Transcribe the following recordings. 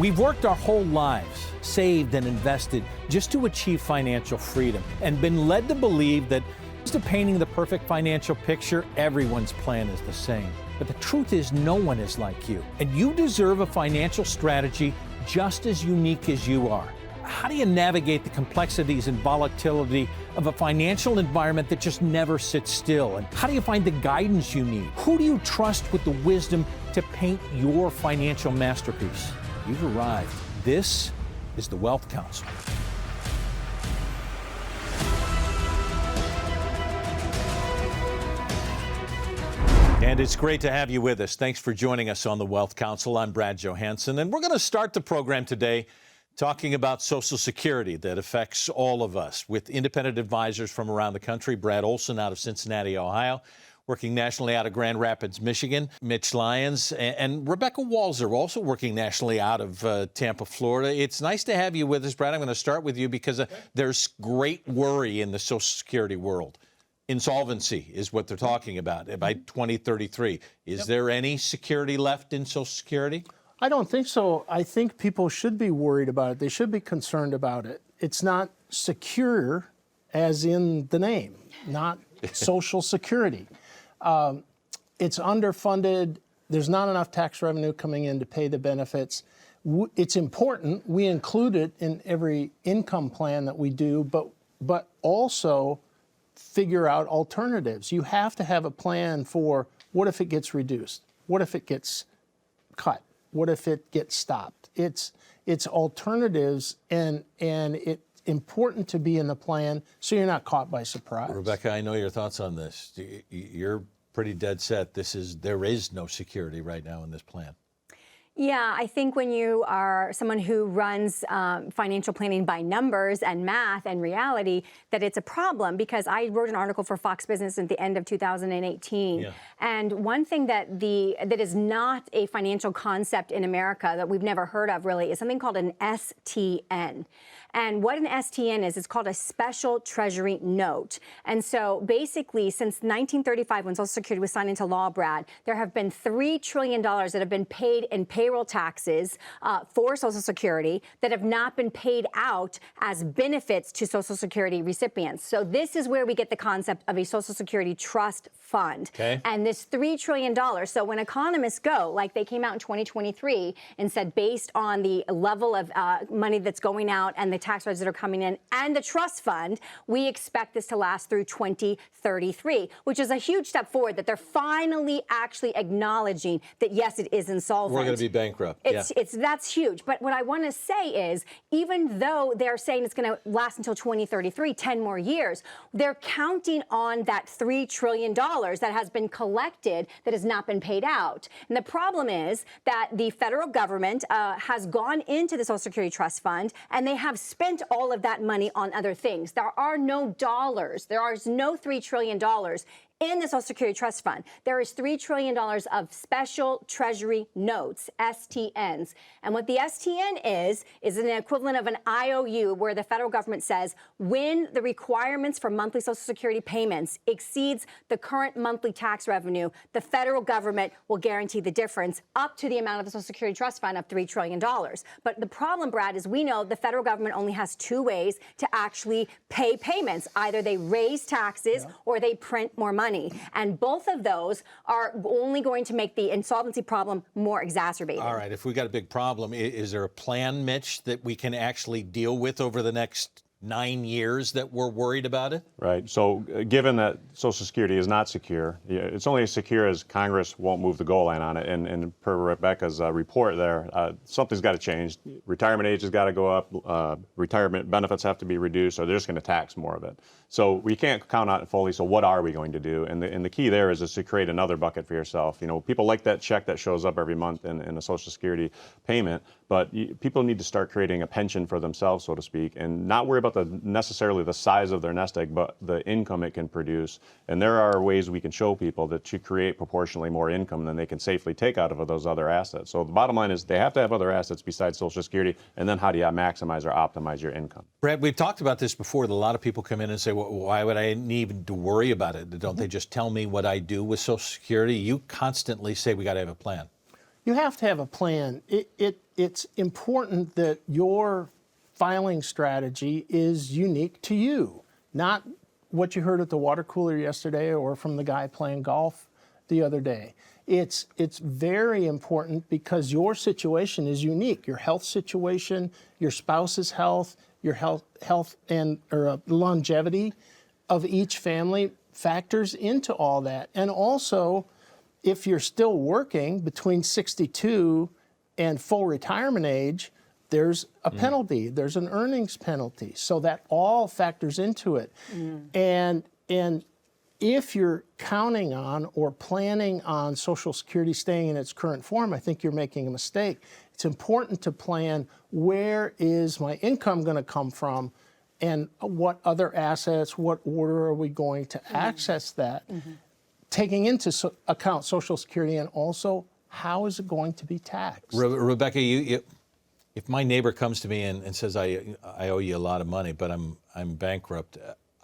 We've worked our whole lives, saved and invested just to achieve financial freedom, and been led to believe that instead of painting the perfect financial picture, everyone's plan is the same. But the truth is, no one is like you, and you deserve a financial strategy just as unique as you are. How do you navigate the complexities and volatility of a financial environment that just never sits still? And how do you find the guidance you need? Who do you trust with the wisdom to paint your financial masterpiece? You've arrived. This is the Wealth Council. And it's great to have you with us. Thanks for joining us on the Wealth Council. I'm Brad Johansson, and we're going to start the program today talking about Social Security that affects all of us with independent advisors from around the country. Brad Olson out of Cincinnati, Ohio, working nationally out of Grand Rapids, Michigan. Mitch Lyons and Rebecca Walzer, also working nationally out of Tampa, Florida. It's nice to have you with us, Brad. I'm going to start with you because there's great worry in the Social Security world. Insolvency is what they're talking about by 2033. Is there any security left in Social Security? I don't think so. I think people should be worried about it. They should be concerned about it. It's not secure as in the name, not Social Security. It's underfunded. There's not enough tax revenue coming in to pay the benefits. It's important. We include it in every income plan that we do, but also figure out alternatives. You have to have a plan for what if it gets reduced? What if it gets cut? What if it gets stopped? It's alternatives, and it's important to be in the plan so you're not caught by surprise. Rebecca, I know your thoughts on this. You're pretty dead set. There is no security right now in this plan. Yeah, I think when you are someone who runs financial planning by numbers and math and reality, that it's a problem, because I wrote an article for Fox Business at the end of 2018. Yeah. And one thing that is not a financial concept in America that we've never heard of really is something called an STN. And what an STN is, it's called a special treasury note. And so basically, since 1935, when Social Security was signed into law, Brad, there have been $3 trillion that have been paid in payroll taxes for Social Security that have not been paid out as benefits to Social Security recipients. So this is where we get the concept of a Social Security trust fund. Okay. And this $3 trillion. So when economists go, like they came out in 2023 and said, based on the level of money that's going out and the tax rates that are coming in and the trust fund, we expect this to last through 2033, which is a huge step forward, that they're finally actually acknowledging that, yes, it is insolvent. We're going to be bankrupt. That's huge. But what I want to say is, even though they're saying it's going to last until 2033, 10 more years, they're counting on that $3 trillion that has been collected that has not been paid out. And the problem is that the federal government has gone into the Social Security Trust Fund, and they have spent all of that money on other things. There are no dollars. There is no $3 trillion in the Social Security Trust Fund. There is $3 trillion of special treasury notes, STNs. And what the STN is an equivalent of an IOU, where the federal government says when the requirements for monthly Social Security payments exceeds the current monthly tax revenue, the federal government will guarantee the difference up to the amount of the Social Security Trust Fund of $3 trillion. But the problem, Brad, is we know the federal government only has two ways to actually pay payments. Either they raise taxes or they print more money. And both of those are only going to make the insolvency problem more exacerbated. All right. If we got a big problem, is there a plan, Mitch, that we can actually deal with over the next 9 years that we're worried about it? Right. So given that Social Security is not secure, it's only as secure as Congress won't move the goal line on it. And per Rebecca's report there, something's got to change. Retirement age has got to go up. Retirement benefits have to be reduced, or they're just going to tax more of it. So we can't count on it fully. So what are we going to do? And the key there is to create another bucket for yourself. You know, people like that check that shows up every month in a Social Security payment, but people need to start creating a pension for themselves, so to speak, and not worry about necessarily the size of their nest egg, but the income it can produce. And there are ways we can show people that to create proportionally more income than they can safely take out of those other assets. So the bottom line is they have to have other assets besides Social Security, and then how do you maximize or optimize your income? Brad, we've talked about this before. That a lot of people come in and say, well, why would I need to worry about it? Don't they just tell me what I do with Social Security? You constantly say we got to have a plan. You have to have a plan. It's important that your filing strategy is unique to you, not what you heard at the water cooler yesterday or from the guy playing golf the other day. It's very important because your situation is unique. Your health situation, your spouse's health, your health and longevity of each family factors into all that. And also, if you're still working between 62 and full retirement age, there's a penalty. There's an earnings penalty. So that all factors into it. And if you're counting on or planning on Social Security staying in its current form, I think you're making a mistake. It's important to plan, where is my income going to come from, and what other assets, what order are we going to access that, taking into account Social Security, and also how is it going to be taxed? Rebecca, if my neighbor comes to me and says, I owe you a lot of money, but I'm bankrupt,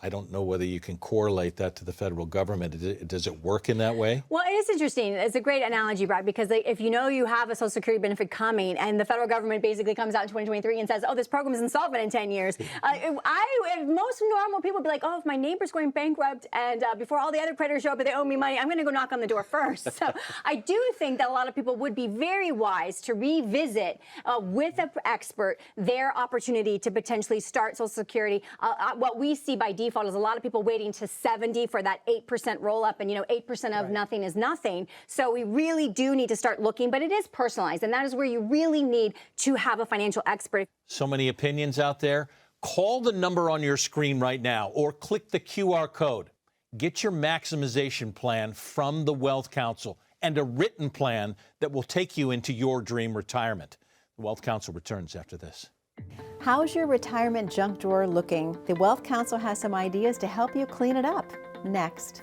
I don't know whether you can correlate that to the federal government. Does it work in that way? Well, it is interesting. It's a great analogy, Brad, because if you know you have a Social Security benefit coming and the federal government basically comes out in 2023 and says, oh, this program is insolvent in 10 years, most normal people would be like, oh, if my neighbor's going bankrupt and before all the other creditors show up and they owe me money, I'm going to go knock on the door first. So I do think that a lot of people would be very wise to revisit with an expert their opportunity to potentially start Social Security. What we see by default is a lot of people waiting to 70 for that 8% roll up, and 8% of nothing is nothing. So we really do need to start looking, but it is personalized, and that is where you really need to have a financial expert. So many opinions out there. Call the number on your screen right now or click the QR code. Get your maximization plan from the Wealth Council and a written plan that will take you into your dream retirement. The Wealth Council returns after this. How's your retirement junk drawer looking? The Wealth Council has some ideas to help you clean it up. Next.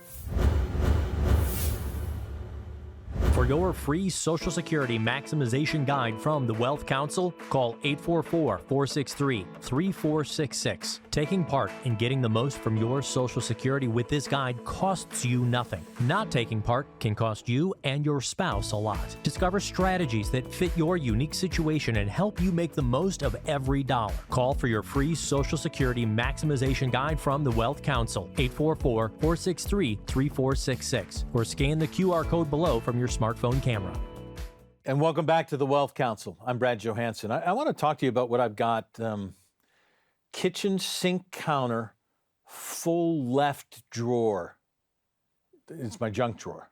For your free Social Security maximization guide from the Wealth Council, call 844-463-3466. Taking part in getting the most from your Social Security with this guide costs you nothing. Not taking part can cost you and your spouse a lot. Discover strategies that fit your unique situation and help you make the most of every dollar. Call for your free Social Security maximization guide from the Wealth Council, 844-463-3466, or scan the QR code below from your smartphone camera. And welcome back to the Wealth Council. I'm Brad Johansson. I want to talk to you about what I've got. Kitchen sink counter, full left drawer. It's my junk drawer.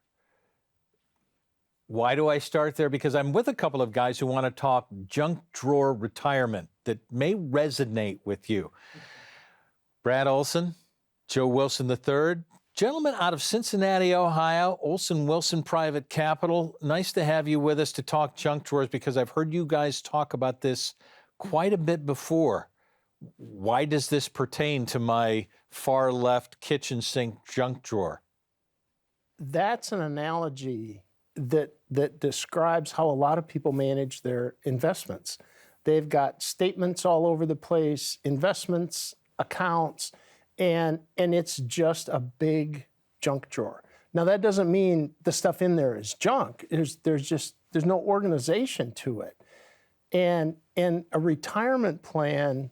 Why do I start there? Because I'm with a couple of guys who want to talk junk drawer retirement that may resonate with you. Brad Olson, Joe Wilson III, gentlemen out of Cincinnati, Ohio, Olson Wilson Private Capital. Nice to have you with us to talk junk drawers, because I've heard you guys talk about this quite a bit before. Why does this pertain to my far left kitchen sink junk drawer? That's an analogy that describes how a lot of people manage their investments. They've got statements all over the place, investments, accounts, and it's just a big junk drawer. Now, that doesn't mean the stuff in there is junk. There's no organization to it. And a retirement plan,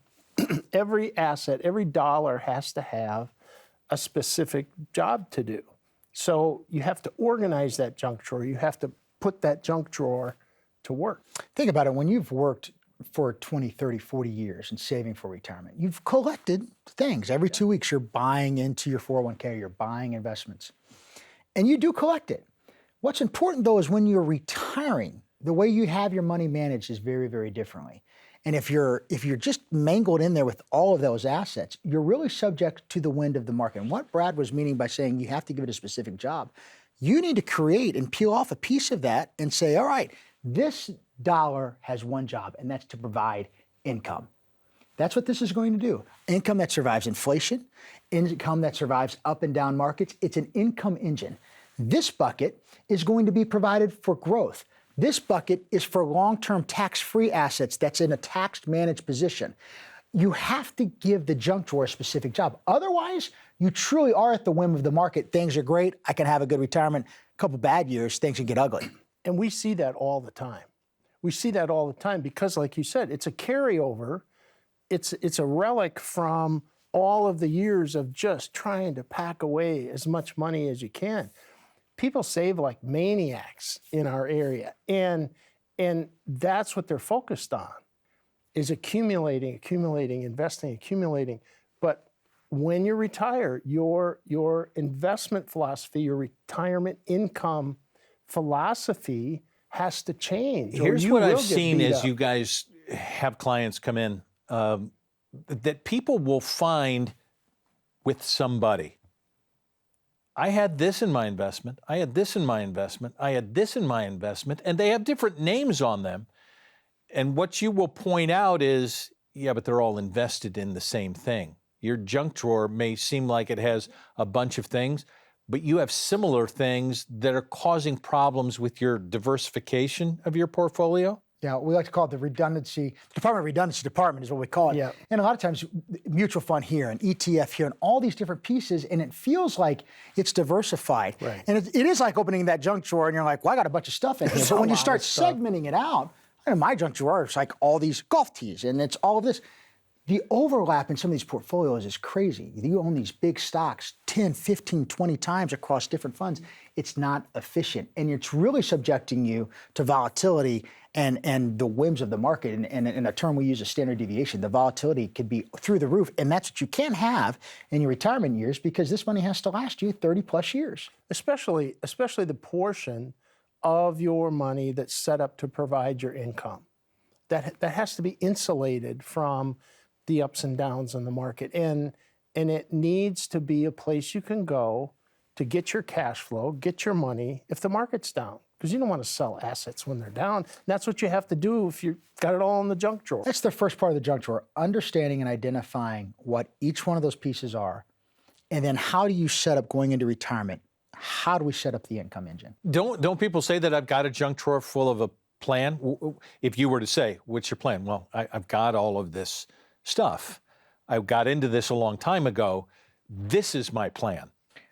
every asset, every dollar has to have a specific job to do. So you have to organize that junk drawer. You have to put that junk drawer to work. Think about it. When you've worked for 20, 30, 40 years and saving for retirement, you've collected things. Every 2 weeks, you're buying into your 401k, you're buying investments. And you do collect it. What's important, though, is when you're retiring, the way you have your money managed is very, very differently. And if you're just mangled in there with all of those assets, you're really subject to the wind of the market. And what Brad was meaning by saying you have to give it a specific job, you need to create and peel off a piece of that and say, all right, this dollar has one job, and that's to provide income. That's what this is going to do. Income that survives inflation, income that survives up and down markets. It's an income engine. This bucket is going to be provided for growth. This bucket is for long-term tax-free assets that's in a taxed managed position. You have to give the junk drawer a specific job. Otherwise, you truly are at the whim of the market. Things are great. I can have a good retirement. A couple bad years, things can get ugly. And we see that all the time. We see that all the time because, like you said, it's a carryover. It's a relic from all of the years of just trying to pack away as much money as you can. People save like maniacs in our area, and that's what they're focused on, is accumulating, investing, accumulating. But when you retire, your investment philosophy, your retirement income philosophy has to change. Here's what I've seen as you guys have clients come in, that people will find with somebody, I had this in my investment, I had this in my investment, I had this in my investment, and they have different names on them. And what you will point out is, yeah, but they're all invested in the same thing. Your junk drawer may seem like it has a bunch of things, but you have similar things that are causing problems with your diversification of your portfolio? Yeah, we like to call it the redundancy, Department of Redundancy Department is what we call it. Yeah. And a lot of times, mutual fund here, and ETF here, and all these different pieces, and it feels like it's diversified. Right. And it is like opening that junk drawer, and you're like, well, I got a bunch of stuff in here. There's But a when you lot start of stuff. segmenting it out, in my junk drawer, it's like all these golf tees, and it's all of this. The overlap in some of these portfolios is crazy. You own these big stocks 10, 15, 20 times across different funds. It's not efficient. And it's really subjecting you to volatility and the whims of the market. And in a term we use is standard deviation. The volatility could be through the roof. And that's what you can't have in your retirement years, because this money has to last you 30 plus years. Especially the portion of your money that's set up to provide your income. That has to be insulated from the ups and downs in the market. And it needs to be a place you can go to get your cash flow, get your money if the market's down. Because you don't want to sell assets when they're down. And that's what you have to do if you've got it all in the junk drawer. That's the first part of the junk drawer, understanding and identifying what each one of those pieces are. And then how do you set up going into retirement? How do we set up the income engine? Don't people say that I've got a junk drawer full of a plan? If you were to say, what's your plan? Well, I've got all of this stuff. I got into this a long time ago. This is my plan.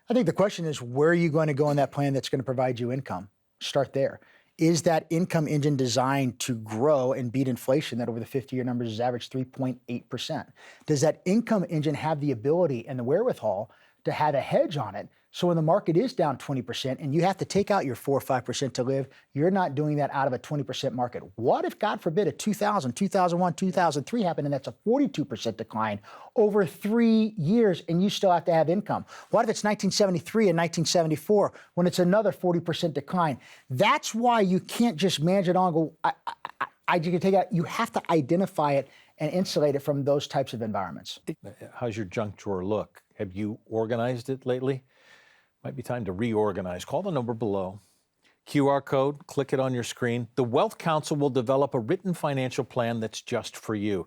I think the question is, where are you going to go in that plan that's going to provide you income? Start there. Is that income engine designed to grow and beat inflation that over the 50-year numbers has averaged 3.8%? Does that income engine have the ability and the wherewithal to have a hedge on it? So when the market is down 20% and you have to take out your 4 or 5% to live, you're not doing that out of a 20% market. What if, God forbid, a 2000, 2001, 2003 happened and that's a 42% decline over 3 years and you still have to have income? What if it's 1973 and 1974 when it's another 40% decline? That's why you can't just manage it on and go, you can take it out. You have to identify it and insulate it from those types of environments. How's your junk drawer look? Have you organized it lately? Might be time to reorganize. Call the number below. QR code, click it on your screen. The Wealth Council will develop a written financial plan that's just for you,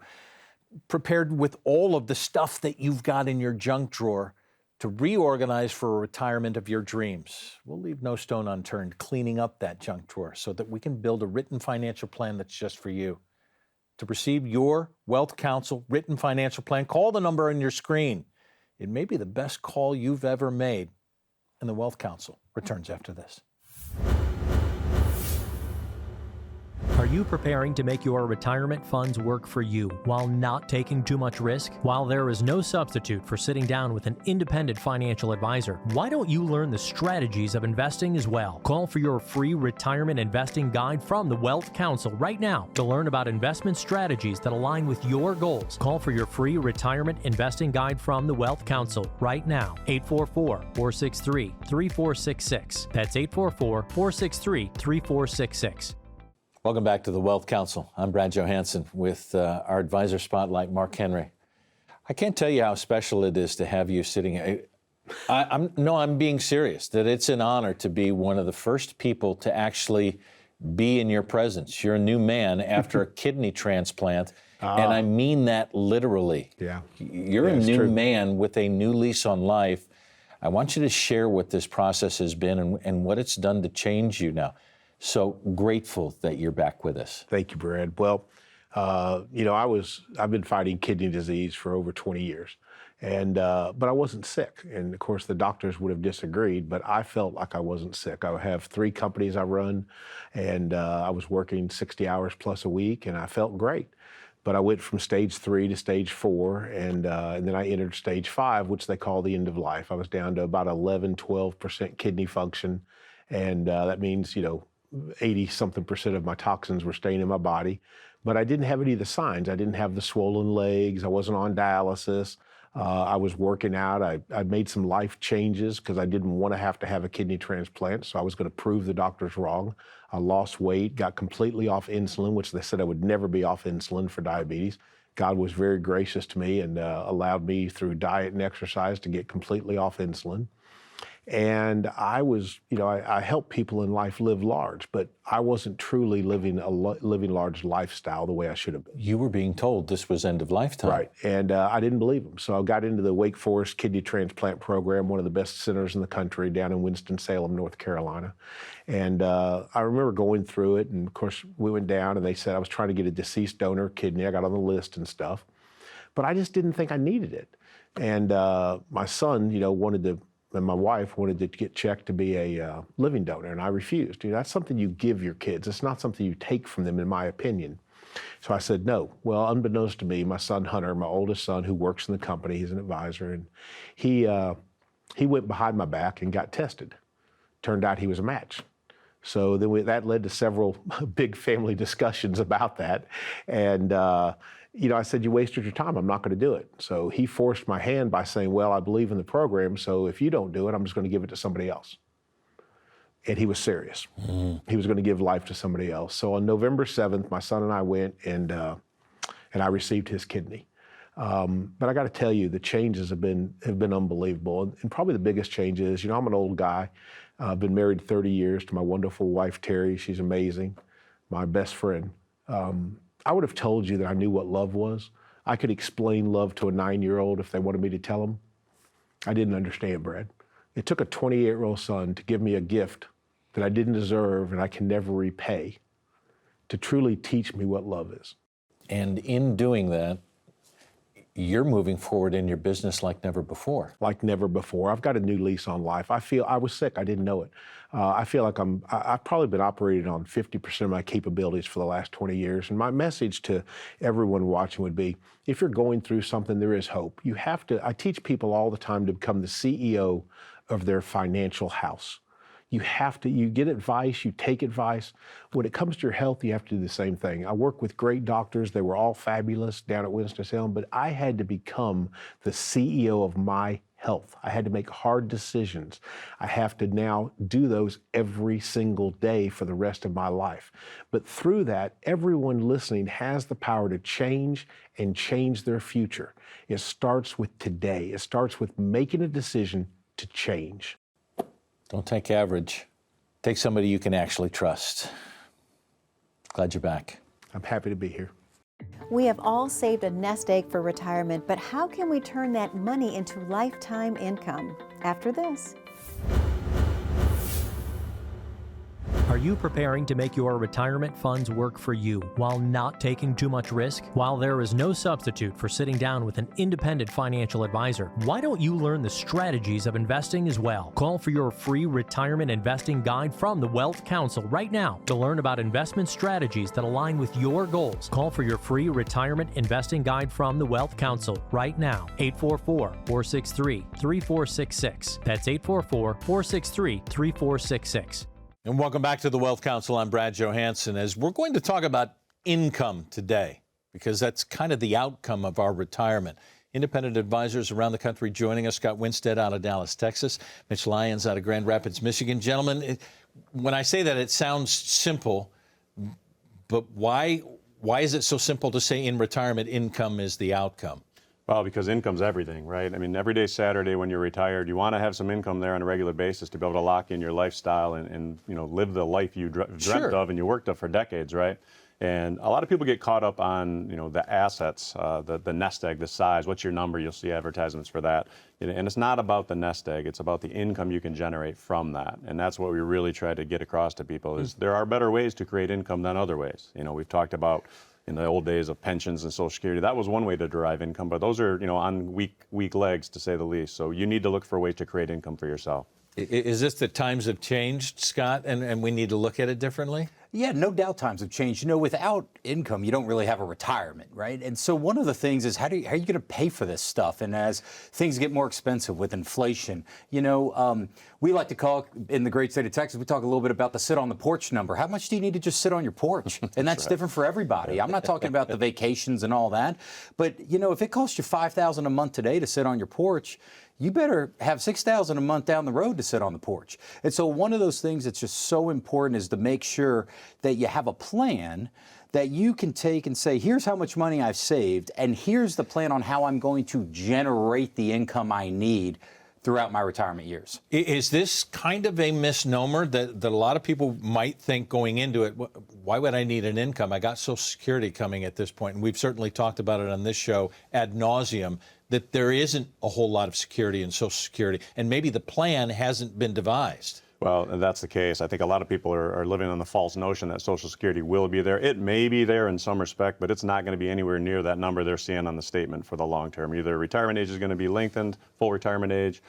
prepared with all of the stuff that you've got in your junk drawer to reorganize for a retirement of your dreams. We'll leave no stone unturned cleaning up that junk drawer so that we can build a written financial plan that's just for you. To receive your Wealth Council written financial plan, call the number on your screen. It may be the best call you've ever made. And the Wealth Council returns after this. Are you preparing to make your retirement funds work for you while not taking too much risk? While there is no substitute for sitting down with an independent financial advisor, why don't you learn the strategies of investing as well? Call for your free retirement investing guide from the Wealth Council right now to learn about investment strategies that align with your goals. Call for your free retirement investing guide from the Wealth Council right now. 844-463-3466. That's 844-463-3466. Welcome back to the Wealth Council. I'm Brad Johansson with our advisor spotlight, Mark Henry. I can't tell you how special it is to have you sitting here. I'm being serious, that it's an honor to be one of the first people to actually be in your presence. You're a new man after a kidney transplant, and I mean that literally. Yeah. You're a new man with a new lease on life. I want you to share what this process has been and what it's done to change you now. So grateful that you're back with us. Thank you, Brad. Well, You know, I've been fighting kidney disease for over 20 years, and but I wasn't sick. And of course, the doctors would have disagreed, but I felt like I wasn't sick. I have 3 companies I run, and I was working 60 hours plus a week, and I felt great. But I went from stage 3 to stage 4, and then I entered stage 5, which they call the end of life. I was down to about 11–12% kidney function, and that means, you know, 80-something% of my toxins were staying in my body. But I didn't have any of the signs. I didn't have the swollen legs. I wasn't on dialysis. I was working out. I made some life changes because I didn't want to have a kidney transplant, so I was going to prove the doctors wrong. I lost weight, got completely off insulin, which they said I would never be off insulin for diabetes. God was very gracious to me and allowed me through diet and exercise to get completely off insulin. And I was, you know, I help people in life live large, but I wasn't truly living a living large lifestyle the way I should have been. You were being told this was end of lifetime. Right, and I didn't believe them. So I got into the Wake Forest Kidney Transplant Program, one of the best centers in the country down in Winston-Salem, North Carolina. And I remember going through it, and of course we went down and they said I was trying to get a deceased donor kidney. I got on the list and stuff, but I just didn't think I needed it. And my son, you know, and my wife wanted to get checked to be a living donor, and I refused. You know, that's something you give your kids. It's not something you take from them, in my opinion. So I said no. Well, unbeknownst to me, my son Hunter, my oldest son, who works in the company, he's an advisor, and he went behind my back and got tested. Turned out he was a match. So then that led to several big family discussions about that, and you know, I said, you wasted your time. I'm not going to do it. So he forced my hand by saying, well, I believe in the program, so if you don't do it, I'm just going to give it to somebody else. And he was serious. He was going to give life to somebody else. So on November 7th, my son and I went, and I received his kidney. But I got to tell you, the changes have been unbelievable. And probably the biggest change is, you know, I'm an old guy. I've been married 30 years to my wonderful wife, Terry. She's amazing, my best friend. I would have told you that I knew what love was. I could explain love to a 9-year-old if they wanted me to tell them. I didn't understand, Brad. It took a 28-year-old son to give me a gift that I didn't deserve and I can never repay to truly teach me what love is. And in doing that, you're moving forward in your business like never before. Like never before. I've got a new lease on life. I was sick. I didn't know it. I feel like I've probably been operating on 50% of my capabilities for the last 20 years. And my message to everyone watching would be, if you're going through something, there is hope. I teach people all the time to become the CEO of their financial house. You get advice, you take advice. When it comes to your health, you have to do the same thing. I work with great doctors. They were all fabulous down at Winston-Salem, but I had to become the CEO of my health. I had to make hard decisions. I have to now do those every single day for the rest of my life. But through that, everyone listening has the power to change and change their future. It starts with today. It starts with making a decision to change. Don't take average. Take somebody you can actually trust. Glad you're back. I'm happy to be here. We have all saved a nest egg for retirement, but how can we turn that money into lifetime income? After this. Are you preparing to make your retirement funds work for you while not taking too much risk? While there is no substitute for sitting down with an independent financial advisor, why don't you learn the strategies of investing as well? Call for your free retirement investing guide from the Wealth Council right now to learn about investment strategies that align with your goals. Call for your free retirement investing guide from the Wealth Council right now. 844-463-3466. That's 844-463-3466. And welcome back to the Wealth Council. I'm Brad Johansson, as we're going to talk about income today, because that's kind of the outcome of our retirement. Independent advisors around the country joining us. Scott Winstead out of Dallas, Texas. Mitch Lyons out of Grand Rapids, Michigan. Gentlemen, when I say that, it sounds simple, but why is it so simple to say in retirement income is the outcome? Well, because income's everything, right? I mean, every day Saturday when you're retired, you want to have some income there on a regular basis to be able to lock in your lifestyle and you know, live the life you dreamt of and you worked of for decades, right? And a lot of people get caught up on, you know, the assets, the nest egg, the size. What's your number? You'll see advertisements for that. And it's not about the nest egg. It's about the income you can generate from that. And that's what we really try to get across to people is there are better ways to create income than other ways. You know, we've talked about in the old days of pensions and Social Security. That was one way to derive income, but those are, on weak legs, to say the least. So you need to look for ways to create income for yourself. Is this that times have changed, Scott, and we need to look at it differently? Yeah, no doubt times have changed. Without income, you don't really have a retirement, right? And so one of the things is how are you going to pay for this stuff? And as things get more expensive with inflation, we like to call, in the great state of Texas, we talk a little bit about the sit on the porch number. How much do you need to just sit on your porch? And that's different for everybody. I'm not talking about the vacations and all that. But, if it costs you $5,000 a month today to sit on your porch, you better have $6,000 a month down the road to sit on the porch. And so one of those things that's just so important is to make sure that you have a plan that you can take and say, here's how much money I've saved, and here's the plan on how I'm going to generate the income I need throughout my retirement years. Is this kind of a misnomer that a lot of people might think going into it, why would I need an income? I got Social Security coming at this point, and we've certainly talked about it on this show ad nauseum, that there isn't a whole lot of security in Social Security, and maybe the plan hasn't been devised. Well, that's the case. I think a lot of people are living on the false notion that Social Security will be there. It may be there in some respect, but it's not going to be anywhere near that number they're seeing on the statement for the long term. Either retirement age is going to be lengthened, full retirement age,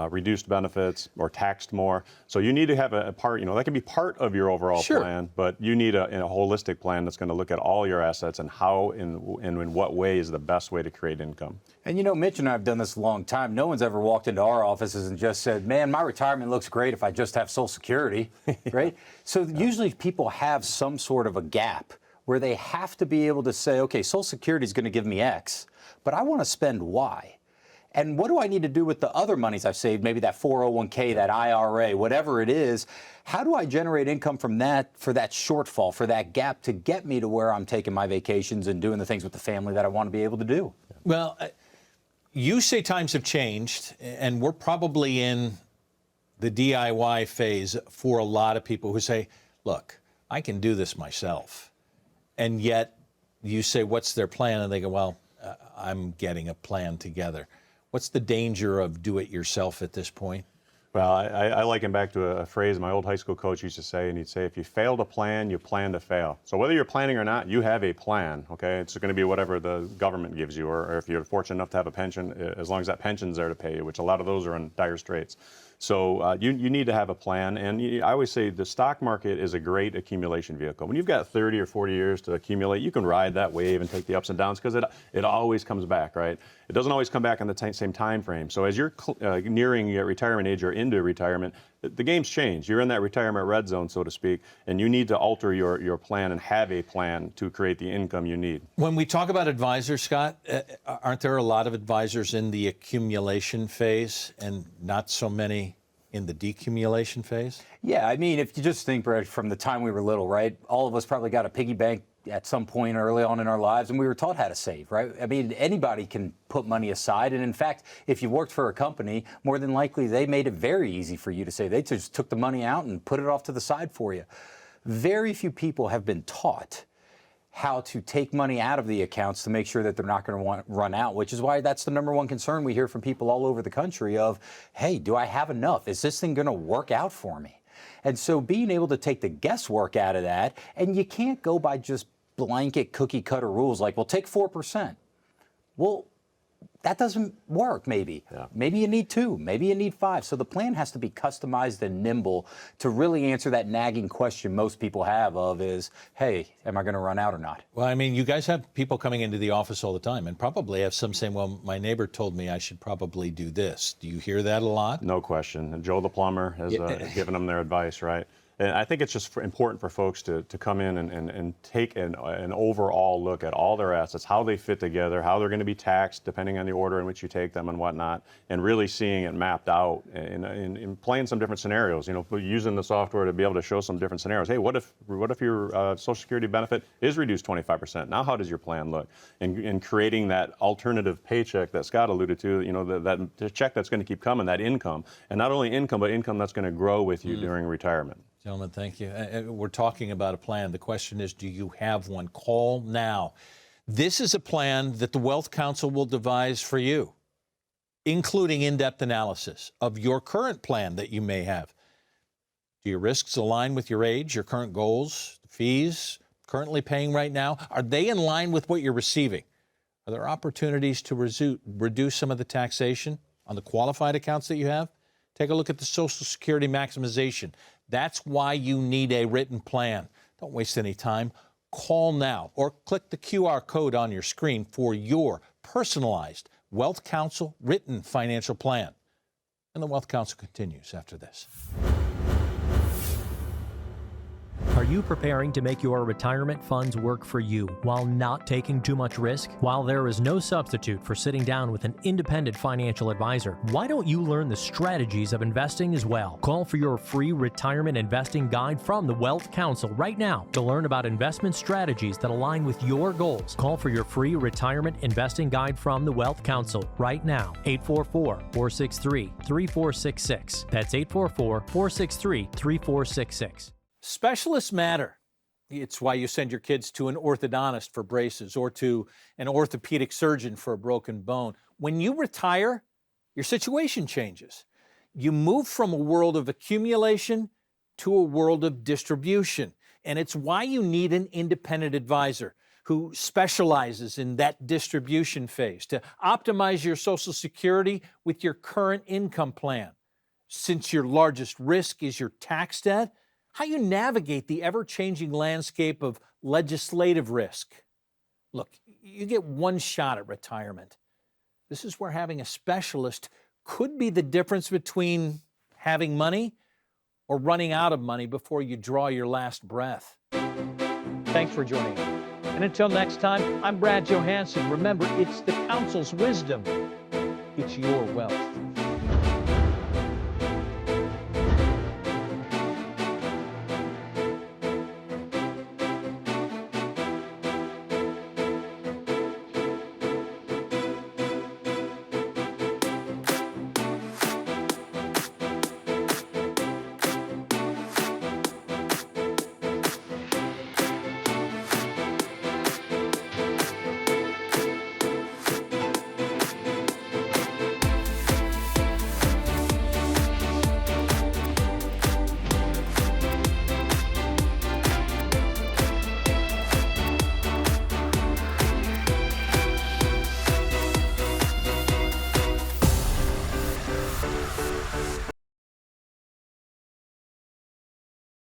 reduced benefits, or taxed more. So you need to have a part, that can be part of your overall plan, but you need a holistic plan that's going to look at all your assets and how and in what way is the best way to create income. And Mitch and I have done this a long time. No one's ever walked into our offices and just said, man, my retirement looks great if I just have Social Security, right? So usually people have some sort of a gap where they have to be able to say, okay, Social Security is going to give me X, but I want to spend Y. And what do I need to do with the other monies I've saved, maybe that 401k, that IRA, whatever it is? How do I generate income from that for that shortfall, for that gap to get me to where I'm taking my vacations and doing the things with the family that I want to be able to do? Well, you say times have changed, and we're probably in the DIY phase for a lot of people who say, look, I can do this myself. And yet you say, what's their plan? And they go, well, I'm getting a plan together. What's the danger of do it yourself at this point? Well, I liken back to a phrase my old high school coach used to say, and he'd say, if you fail to plan, you plan to fail. So whether you're planning or not, you have a plan, okay? It's going to be whatever the government gives you, or if you're fortunate enough to have a pension, as long as that pension's there to pay you, which a lot of those are in dire straits. So you need to have a plan, and I always say the stock market is a great accumulation vehicle. When you've got 30 or 40 years to accumulate, you can ride that wave and take the ups and downs because it always comes back, right? It doesn't always come back in the same time frame. So as you're nearing your retirement age or into retirement, the game's changed. You're in that retirement red zone, so to speak, and you need to alter your plan and have a plan to create the income you need. When we talk about advisors, Scott, aren't there a lot of advisors in the accumulation phase and not so many in the decumulation phase? Yeah, I mean, if you just think, Brett, from the time we were little, right? All of us probably got a piggy bank at some point early on in our lives, and we were taught how to save, right? I mean, anybody can put money aside, and in fact, if you worked for a company, more than likely they made it very easy for you to save. They just took the money out and put it off to the side for you. Very few people have been taught how to take money out of the accounts to make sure that they're not going to run out, which is why that's the number one concern we hear from people all over the country of, hey, do I have enough? Is this thing going to work out for me? And so being able to take the guesswork out of that, and you can't go by just blanket cookie cutter rules like, well, take 4%. Well, that doesn't work, maybe. Yeah. Maybe you need 2, maybe you need 5. So the plan has to be customized and nimble to really answer that nagging question most people have of is, hey, am I going to run out or not? Well, I mean, you guys have people coming into the office all the time and probably have some saying, well, my neighbor told me I should probably do this. Do you hear that a lot? No question. And Joe the plumber has given them their advice, right? And I think it's just important for folks to come in and take an overall look at all their assets, how they fit together, how they're going to be taxed depending on the order in which you take them and whatnot, and really seeing it mapped out and playing some different scenarios. You know, using the software to be able to show some different scenarios. Hey, what if your Social Security benefit is reduced 25%? Now, how does your plan look? And creating that alternative paycheck that Scott alluded to. You know, that check that's going to keep coming, that income, and not only income, but income that's going to grow with you during retirement. Gentlemen, thank you. We're talking about a plan. The question is, do you have one? Call now. This is a plan that the Wealth Council will devise for you, including in-depth analysis of your current plan that you may have. Do your risks align with your age, your current goals, fees, currently paying right now? Are they in line with what you're receiving? Are there opportunities to reduce some of the taxation on the qualified accounts that you have? Take a look at the Social Security maximization. That's why you need a written plan. Don't waste any time. Call now or click the QR code on your screen for your personalized Wealth Counsel written financial plan. And the Wealth Counsel continues after this. Are you preparing to make your retirement funds work for you while not taking too much risk? While there is no substitute for sitting down with an independent financial advisor, why don't you learn the strategies of investing as well? Call for your free retirement investing guide from the Wealth Counsel right now to learn about investment strategies that align with your goals. Call for your free retirement investing guide from the Wealth Counsel right now. 844-463-3466. That's 844-463-3466. Specialists matter. It's why you send your kids to an orthodontist for braces or to an orthopedic surgeon for a broken bone. When you retire, your situation changes. You move from a world of accumulation to a world of distribution. And it's why you need an independent advisor who specializes in that distribution phase to optimize your Social Security with your current income plan. Since your largest risk is your tax debt, how you navigate the ever-changing landscape of legislative risk. Look, you get one shot at retirement. This is where having a specialist could be the difference between having money or running out of money before you draw your last breath. Thanks for joining us. And until next time, I'm Brad Johansson. Remember, it's the Council's wisdom. It's your wealth.